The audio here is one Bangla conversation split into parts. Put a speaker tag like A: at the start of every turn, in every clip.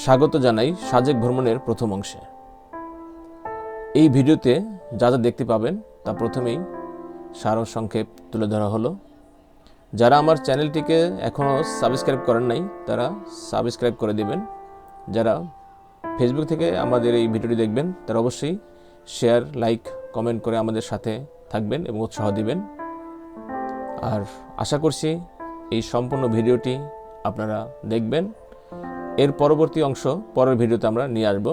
A: স্বাগত জানাই সাজেক ভ্রমণের প্রথম অংশে। এই ভিডিওতে যা যা দেখতে পাবেন তা প্রথমেই সারসংক্ষেপ তুলে ধরা হলো। যারা আমার চ্যানেলটিকে এখনও সাবস্ক্রাইব করেন নাই তারা সাবস্ক্রাইব করে দিবেন। যারা ফেসবুক থেকে আমাদের এই ভিডিওটি দেখবেন তারা অবশ্যই শেয়ার, লাইক, কমেন্ট করে আমাদের সাথে থাকবেন এবং উৎসাহ দিবেন। আর আশা করছি এই সম্পূর্ণ ভিডিওটি আপনারা দেখবেন। এর পরবর্তী অংশ পরের ভিডিওতে আমরা নিয়ে আসব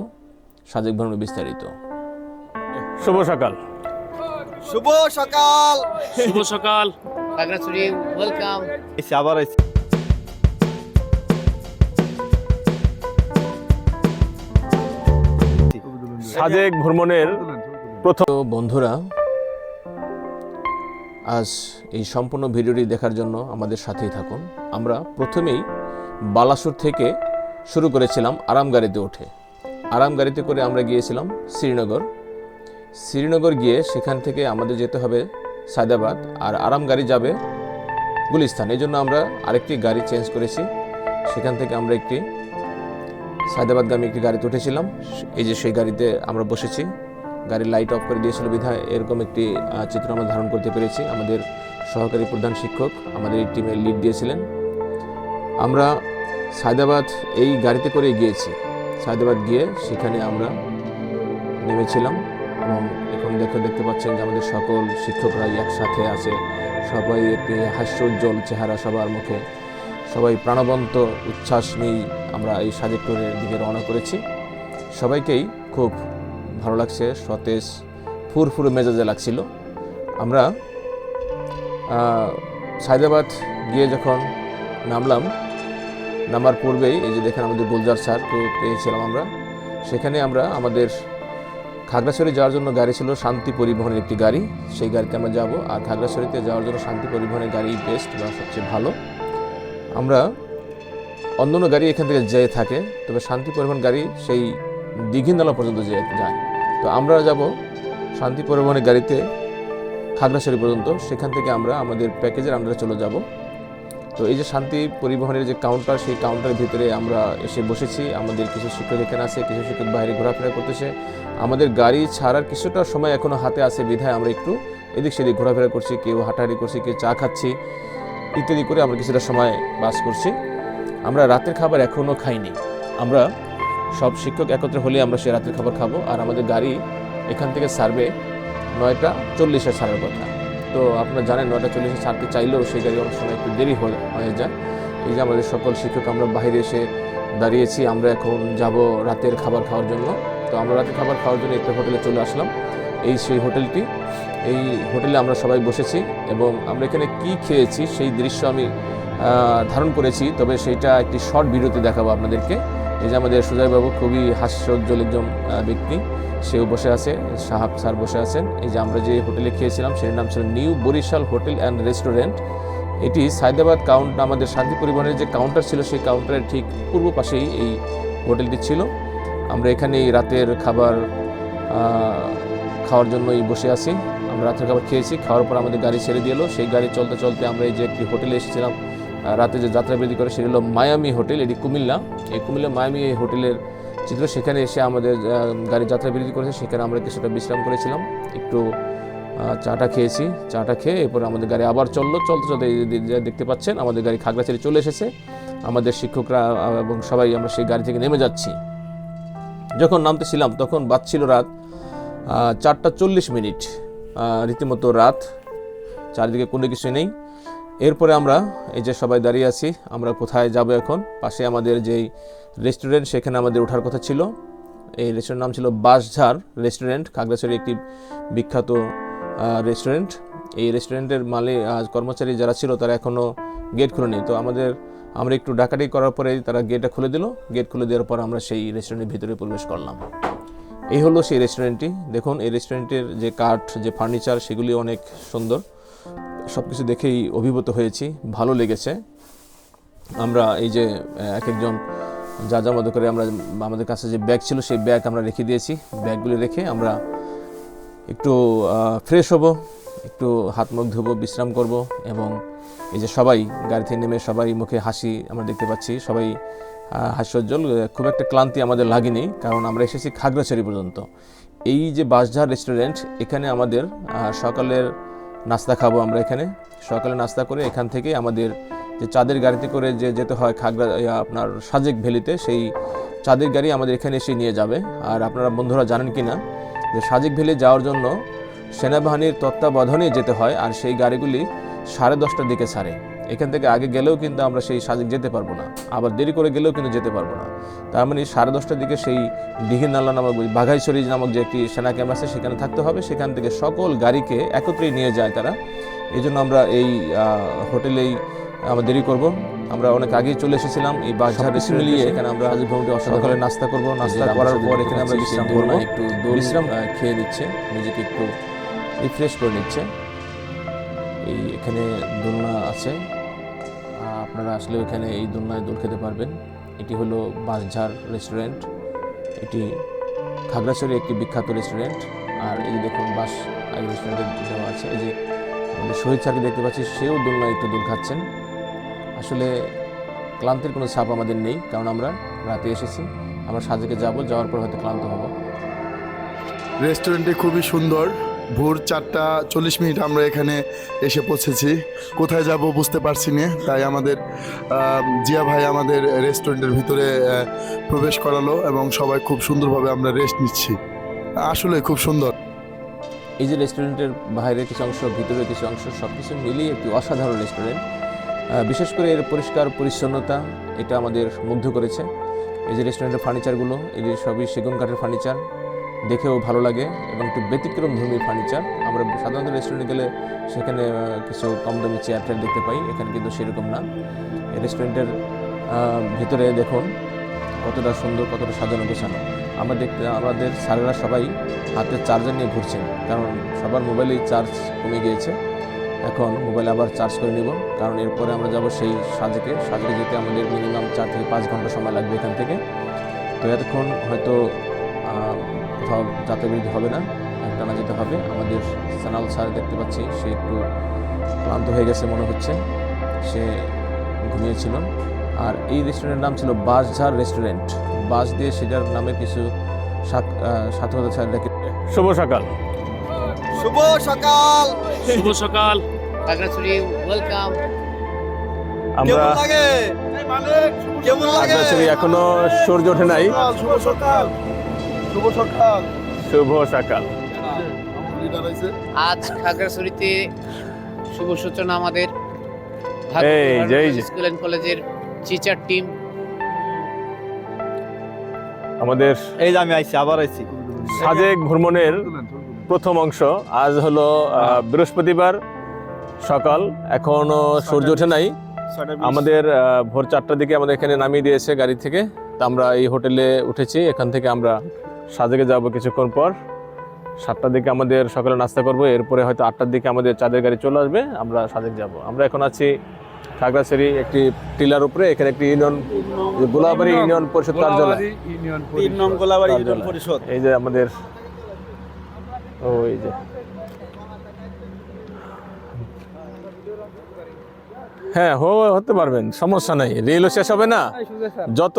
A: সাজেক ভ্রমণ বিস্তারিত। শুভ সকাল।
B: শুভ সকাল।
C: শুভ সকাল।
D: খাগড়াছড়ি ওয়েলকাম।
B: আবার
A: সাজেক ভ্রমণের প্রথম বন্ধুরা, আজ এই সম্পূর্ণ ভিডিওটি দেখার জন্য আমাদের সাথেই থাকুন। আমরা প্রথমেই বালাসুর থেকে শুরু করেছিলাম আরাম গাড়িতে উঠে। আরাম গাড়িতে করে আমরা গিয়েছিলাম শ্রীনগর গিয়ে সেখান থেকে আমাদের যেতে হবে সায়দাবাদ, আর আরাম গাড়ি যাবে গুলিস্তান। এই জন্য আমরা আরেকটি গাড়ি চেঞ্জ করেছি। সেখান থেকে আমরা একটি সায়দাবাদগামী একটি গাড়িতে উঠেছিলাম। এই যে সেই গাড়িতে আমরা বসেছি। গাড়ির লাইট অফ করে দিয়েছিল বিধায় এরকম একটি চিত্র আমরা ধারণ করতে পেরেছি। আমাদের সহকারী প্রধান শিক্ষক আমাদের এই টিমের লিড দিয়েছিলেন। আমরা সায়দাবাদ এই গাড়িতে করে গিয়েছি। সায়দাবাদ গিয়ে সেখানে আমরা নেমেছিলাম এবং এখন দেখতে পাচ্ছেন যে আমাদের সকল শিক্ষকরাই একসাথে আছে। সবাই একটি হাস্যোজ্জ্বল চেহারা সবার মুখে, সবাই প্রাণবন্ত উচ্ছ্বাস নিয়েই আমরা এই সাজেকপুরের দিকে রওনা করেছি। সবাইকেই খুব ভালো লাগছে, সতেজ ফুরফুরে মেজাজে লাগছিল। আমরা সায়দাবাদ গিয়ে যখন নামার পূর্বেই এই যে দেখেন আমাদের গুলজার স্যারকে পেয়েছিলাম আমরা। সেখানে আমরা আমাদের খাগড়াছড়ি যাওয়ার জন্য গাড়ি ছিল শান্তি পরিবহনের একটি গাড়ি, সেই গাড়িতে আমরা যাব। আর খাগড়াছড়িতে যাওয়ার জন্য শান্তি পরিবহনের গাড়ি বেস্ট বা সবচেয়ে ভালো। আমরা অন্যান্য গাড়ি এখান থেকে যেয়ে থাকে, তবে শান্তি পরিবহন গাড়ি সেই দীঘিনালা পর্যন্ত যায়। তো আমরা যাব শান্তি পরিবহনের গাড়িতে খাগড়াছড়ি পর্যন্ত। সেখান থেকে আমরা আমাদের প্যাকেজের আন্ডারে চলে যাব। তো এই যে শান্তি পরিবহনের যে কাউন্টার, সেই কাউন্টারের ভিতরে আমরা এসে বসেছি। আমাদের কিছু শিক্ষক এখানে আছে, কিছু শিক্ষক বাইরে ঘোরাফেরা করতেছে। আমাদের গাড়ি ছাড়ার কিছুটা সময় এখনও হাতে আছে বিধায় আমরা একটু এদিক সেদিক ঘোরাফেরা করছি, কেউ হাঁটাহাঁটি করছি, কেউ চা খাচ্ছি ইত্যাদি করে আমরা কিছুটা সময় পাস করছি। আমরা রাতের খাবার এখনও খাইনি। আমরা সব শিক্ষক একত্রে হলে আমরা সেই রাতের খাবার খাবো। আর আমাদের গাড়ি এখান থেকে ছাড়বে 9:40 ছাড়ার কথা। তো আপনারা জানেন 9:40 ছাড়তে চাইলেও সেই গাড়ি অনেক সময় একটু দেরি হয়ে যায়। এই যে আমাদের সকল শিক্ষক আমরা বাইরে এসে দাঁড়িয়েছি। আমরা এখন যাব রাতের খাবার খাওয়ার জন্য। তো আমরা রাতের খাবার খাওয়ার জন্য একটা হোটেলে চলে আসলাম। এই সেই হোটেলটি, এই হোটেলে আমরা সবাই বসেছি এবং আমরা এখানে কি খেয়েছি সেই দৃশ্য আমি ধারণ করেছি, তবে সেইটা একটি শর্ট ভিডিওতে দেখাবো আপনাদেরকে। এই যে আমাদের সুজয়বাবু খুবই হাস্যোজ্জ্বল একজন ব্যক্তি, সেও বসে আছে, সাহাব স্যার বসে আছেন। এই যে আমরা যে হোটেলে খেয়েছিলাম সেটার নাম ছিল new Barishal hotel and restaurant. এটি সায়দাবাদ আমাদের শান্তি পরিবহনের যে কাউন্টার ছিল সেই কাউন্টারের ঠিক পূর্ব পাশেই এই হোটেলটি ছিল। আমরা এখানে রাতের খাবার খাওয়ার জন্যই বসে আছি। আমরা রাতের খাবার খেয়েছি, খাওয়ার পর আমাদের গাড়ি ছেড়ে দিল। সেই গাড়ি চলতে চলতে আমরা এই যে একটি হোটেলে এসেছিলাম রাতে যে যাত্রাবিরতি করে, সেটি হলো মায়ামি হোটেল। এটি কুমিল্লা। এই কুমিল্লা মায়ামি এই হোটেলের চিত্র। সেখানে এসে আমাদের গাড়ি যাত্রাবিরতি করেছে, সেখানে আমরা কিছুটা বিশ্রাম করেছিলাম, একটু চাটা খেয়েছি। চাটা খেয়ে এরপরে আমাদের গাড়ি আবার চলতে চলতে দেখতে পাচ্ছেন আমাদের গাড়ি খাগড়াছড়ি চলে এসেছে। আমাদের শিক্ষকরা এবং সবাই আমরা সেই গাড়ি থেকে নেমে যাচ্ছি। যখন নামতেছিলাম তখন বাজছিল রাত 4:40, রীতিমতো রাত, চারিদিকে কোনো কিছু নেই। এরপরে আমরা এই যে সবাই দাঁড়িয়ে আছি, আমরা কোথায় যাব এখন। পাশে আমাদের যেই রেস্টুরেন্ট, সেখানে আমাদের ওঠার কথা ছিল। এই রেস্টুরেন্টের নাম ছিল বাঁশঝাড় রেস্টুরেন্ট, খাগড়াছড়ি একটি বিখ্যাত রেস্টুরেন্ট। এই রেস্টুরেন্টের কর্মচারী যারা ছিল তারা এখনও গেট খুলেনি। তো আমরা একটু ডাকাডাকি করার পরে তারা গেটটা খুলে দিল। গেট খুলে দেওয়ার পর আমরা সেই রেস্টুরেন্টের ভিতরে প্রবেশ করলাম। এই হলো সেই রেস্টুরেন্টটি। দেখুন এই রেস্টুরেন্টের যে কাঠ, যে ফার্নিচার, সেগুলি অনেক সুন্দর। সব কিছু দেখেই অভিভূত হয়েছি, ভালো লেগেছে। আমরা এই যে এক একজন যা মতো করে আমরা আমাদের কাছে যে ব্যাগ ছিল সেই ব্যাগ আমরা রেখে দিয়েছি। ব্যাগগুলি রেখে আমরা একটু ফ্রেশ হব একটু হাত মুখ ধুবো, বিশ্রাম করব এবং এই যে সবাই গাড়ি থেকে নেমে সবাই মুখে হাসি আমরা দেখতে পাচ্ছি, সবাই হাস্যোজ্জ্বল। খুব একটা ক্লান্তি আমাদের লাগেনি, কারণ আমরা এসেছি খাগড়াছড়ি পর্যন্ত। এই যে বাঁশঝাড় রেস্টুরেন্ট, এখানে আমাদের সকালের নাস্তা খাবো আমরা। এখানে সকালে নাস্তা করে এখান থেকে আমাদের যে চাঁদের গাড়িতে করে যে যেতে হয় আপনার সাজেক ভ্যালিতে, সেই চাঁদের গাড়ি আমাদের এখানে এসে নিয়ে যাবে। আর আপনারা বন্ধুরা জানেন কি না যে সাজেক ভ্যালি যাওয়ার জন্য সেনাবাহিনীর তত্ত্বাবধানে যেতে হয়, আর সেই গাড়িগুলি 10:30টার দিকে ছাড়ে। এখান থেকে আগে গেলেও কিন্তু আমরা সেই সাজেক যেতে পারবো না, আবার দেরি করে গেলেও কিন্তু যেতে পারবো না। তার মানে 10:30টার দিকে সেই দিঘিনালা নামক বাঘাইছড়ি নামক যে একটি সেনা ক্যাম্প আছে সেখানে থাকতে হবে। সেখান থেকে সকল গাড়িকে একত্রেই নিয়ে যায় তারা। এই জন্য আমরা এই হোটেলেই আমরা দেরি করব। আমরা অনেক আগেই চলে এসেছিলাম এই বাঁশঝাড় রেস্টুরেন্টে। এখানে আমরা আজ ভ্রমণটি সকালে নাস্তা করব, নাস্তা করার পর এখানে আমরা বিশ্রাম করব, একটু বিশ্রাম খেয়ে নিচ্ছে, নিজেকে একটু রিফ্রেশ করে নিচ্ছে। এই এখানে দোলনা আছে, আপনারা আসলে এখানে এই দোলনায় দোল খেতে পারবেন। এটি হলো বাঁশঝাড় রেস্টুরেন্ট, এটি খাগড়াছড়ির একটি বিখ্যাত রেস্টুরেন্ট। আর এই দেখুন বাঁশ এই রেস্টুরেন্টে দেওয়া আছে। এই যে আমাদের শহীদ স্যারকে দেখতে পাচ্ছি, সেও দোলনায় একটু দোল খাচ্ছেন। আসলে ক্লান্তির কোনো ছাপ আমাদের নেই, কারণ আমরা রাতে এসেছি। আমরা সাজেকে যাওয়ার পর হয়তো ক্লান্ত হব।
C: রেস্টুরেন্টটি খুবই সুন্দর। ভোর 4:40 আমরা এখানে এসে পৌঁছেছি। কোথায় যাব বুঝতে পারছি না, তাই আমাদের জিয়া ভাই আমাদের রেস্টুরেন্টের ভিতরে প্রবেশ করালো এবং সবাই খুব সুন্দরভাবে আমরা রেস্ট নিচ্ছি। আসলে খুব সুন্দর।
A: এই যে রেস্টুরেন্টের বাইরের কিছু অংশ, ভিতরের কিছু অংশ, সব কিছু মিলিয়ে একটি অসাধারণ রেস্টুরেন্ট। বিশেষ করে এর পরিষ্কার পরিচ্ছন্নতা এটা আমাদের মুগ্ধ করেছে। এই যে রেস্টুরেন্টের ফার্নিচারগুলো, এই যে সবই সেগুন কাঠের ফার্নিচার, দেখেও ভালো লাগে এবং একটু ব্যতিক্রমধর্মী ফার্নিচার। আমরা সাধারণত রেস্টুরেন্টে গেলে সেখানে কিছু কম দামি চেয়ার টেয়ার দেখতে পাই, এখানে কিন্তু সেরকম না। এই রেস্টুরেন্টের ভিতরে দেখুন কতটা সুন্দর, কতটা সাজানো গোছানো। আমাদের স্যারেরা সবাই হাতে চার্জার নিয়ে ঘুরছেন, কারণ সবার মোবাইলেই চার্জ কমে গিয়েছে। এখন মোবাইল আবার চার্জ করে নেব, কারণ এরপরে আমরা যাব সেই সাজেকে যেতে আমাদের মিনিমাম 4 থেকে 5 ঘন্টা সময় লাগবে এখান থেকে। তো এতক্ষণ হয়তো কোথাও যাত্রাবিরতি হবে না, একটানা যেতে হবে। আমাদের সানাল স্যার দেখতে পাচ্ছি সে একটু ক্লান্ত হয়ে গেছে মনে হচ্ছে, সে ঘুমিয়েছিল। আর এই রেস্টুরেন্টের নাম ছিল বাঁশঝাড় রেস্টুরেন্ট। বাঁশ দিয়ে সেটার নামে কিছু সার্থকতা ছাড়া দেখে। শুভ সকাল।
B: শুভ সকাল।
D: শুভ সকাল খাগড়াছড়ি ওয়েলকাম।
A: আমরা
B: কেমন লাগে? কেমন লাগে?
A: খাগড়াছড়ি এখনো সূর্য ওঠে নাই।
C: শুভ সকাল। শুভ সকাল।
A: শুভ সকাল।
D: আজ খাগড়াছড়িতে শুভ সূচনা আমাদের
A: এই যে, এই যে।
D: স্কুল এন্ড কলেজের টিচার টিম।
A: আমাদের
B: এই যে আমি আইছি, আবার আইছি।
A: সাজেক ভ্রমণের প্রথম অংশ। আজ হলো বৃহস্পতিবার সকাল, এখনো সূর্য ওঠে নাই। আমাদের ভোর 4টার দিকে আমাদের এখানে নামিয়ে দিয়েছে গাড়ি থেকে। তা আমরা এই হোটেলে উঠেছি, এখান থেকে আমরা সাজেকে যাব কিছুক্ষণ পর। 7টার দিকে আমাদের সকালে নাস্তা করব, এরপরে হয়তো 8টার দিকে আমাদের চাঁদের গাড়ি চলে আসবে, আমরা সাজেক যাব। আমরা এখন আছি খাগড়াছড়ি একটি টিলার উপরে। এখানে একটি গোলাবাড়ি ইউনিয়ন পরিষদ কার্যালয়,
B: 3 নং গোলাবাড়ি ইউনিয়ন পরিষদ।
A: এই যে আমাদের ওই যে হ্যাঁ হতে পারবেন, সমস্যা নাই, রেলও শেষ হবে না যত।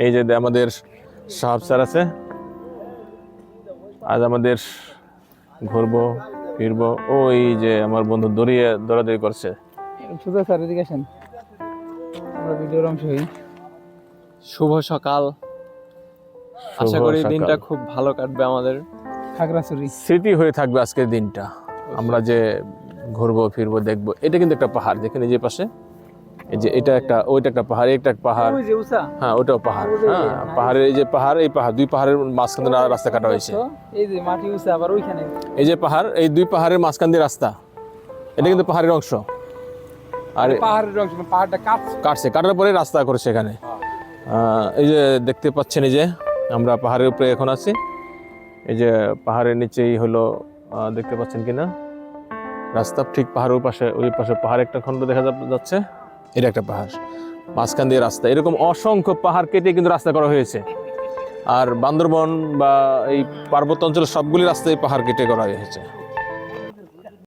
A: এই যে আমাদের সাহাব স্যার আছে, আজ আমাদের ঘুরবো ফিরবো। ওই যে আমার বন্ধু দৌড়াদৌড়ি করছে।
E: সুজা স্যার এদিকে আসেন, আমরা ভিডিওর অংশ হই। শুভ সকাল, আশা করি দিনটা খুব ভালো কাটবে আমাদের। খাগড়াছড়ি
A: স্মৃতি হয়ে থাকবে আজকের দিনটা। আমরা যে ঘুরবো ফিরবো দেখবো। এটা কিন্তু একটা পাহাড়, দেখেন এই যে পাশে, এই যে এটা একটা, ওইটা একটা পাহাড়, এটা একটা পাহাড়,
E: ওই যে উষা,
A: হ্যাঁ ওটাও পাহাড়। হ্যাঁ পাহাড়ের এই যে পাহাড়, এই পাহাড়, দুই পাহাড়ের মাঝখানে রাস্তা কাটা হয়েছে।
E: এই যে মাটি উষা, আবার ওইখানে
A: এই যে পাহাড়, এই দুই পাহাড়ের মাঝখান দিয়ে রাস্তা, এটা কিন্তু পাহাড়ের অংশ। আর
E: পাহাড়ের অংশ, পাহাড়টা
A: কাটার পরে রাস্তা করেছে এখানে। এই যে দেখতে পাচ্ছেন, এই যে আমরা পাহাড়ের উপরে এখন আছি। এই যে পাহাড়ের নিচেই হলো, দেখতে পাচ্ছেন কিনা রাস্তা, ঠিক পাহাড়ের পাশে, ওই পাশে পাহাড় একটা খন্ড দেখা যাচ্ছে, এটা একটা পাহাড়, মাঝখান দিয়ে রাস্তা। এরকম অসংখ্য পাহাড় কেটে কিন্তু রাস্তা করা হয়েছে। আর বান্দরবন বা এই পার্বত্য অঞ্চলের সবগুলি রাস্তায় পাহাড় কেটে করা হয়েছে।